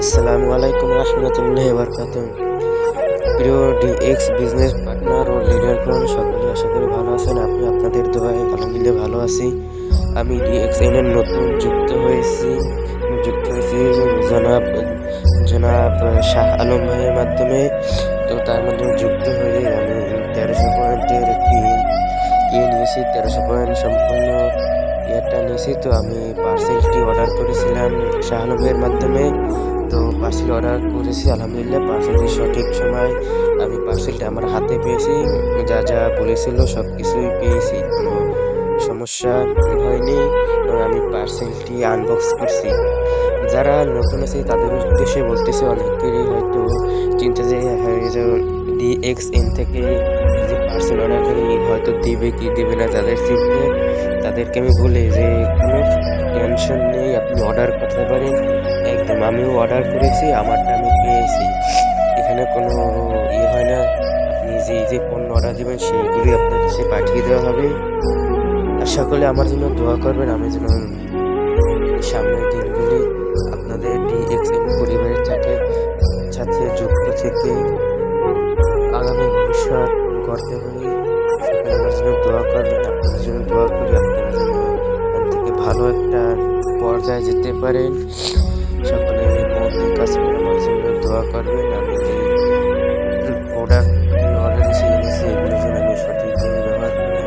আসসালামু আলাইকুম রহমতুল্লাহি বারাকাতুহু। প্রিয় ডিএক্স বিজনেস পার্টনার ও লিডারগণ, সকলে আশা করি ভালো আছেন। আপনি আপনাদের দোয়ায় আলহামদুলিল্লাহ ভালো আছি। আমি ডিএক্সএন এর নতুন যুক্ত হয়েছি জনাব জনাব শাহ আলম ভাইয়ের মাধ্যমে। তো তার মাধ্যমে যুক্ত হয়ে আমি 1300 পয়েন্টের একটি নিয়েছি। 1300 পয়েন্ট সম্পূর্ণ নিয়েছি। তো আমি পার্সেলটি অর্ডার করেছিলাম শাহ আলম ভাইয়ের মাধ্যমে। তো পার্সেল অর্ডার করেছি, আলহামদুলিল্লাহ পার্সেলটি সঠিক সময় আমি পার্সেলটা আমার হাতে পেয়েছি। যা যা বলেছিল সব কিছুই পেয়েছি, কোনো সমস্যা হয়নি। আমি পার্সেলটি আনবক্স করছি। যারা নতুন আছে তাদের উদ্দেশ্যে বলতেছে, অনেকেরই হয়তো চিন্তা যে ডিএক্সএন থেকে যে পার্সেল অর্ডার করি হয়তো দিবে কি দিবে না, যাদের চিন্তা তাদেরকে আমি বলি যে কোনো টেনশন নেই, আপনি অর্ডার করতে পারেন। একদম আমিও অর্ডার করেছি, আমারটা আমি পেয়েছি। এখানে কোনো হয় না, আপনি যে পণ্য অর্ডার দেবেন সেইগুলি আপনার কাছে পাঠিয়ে দেওয়া হবে। আর সকলে আমার জন্য দোয়া করবেন, আমি যেন সামনের দিনগুলি আপনাদের ডিএক্সএন পরিবারের সাথে যুক্ত থেকে আগামী ভবিষ্যৎ গড়তে পারি। সকলে আমার জন্য দোয়া করবেন, আপনাদের জন্য দোয়া করি আপনারা যেন এখান থেকে ভালো একটা পর্যায়ে যেতে পারেন। সকলে মন দিয়ে কাজ করে আমার জন্য দোয়া করবেন। আমি যে প্রোডাক্ট অর্ডার এনেছি এগুলো যেন আমি সঠিকভাবে ব্যবহার করি।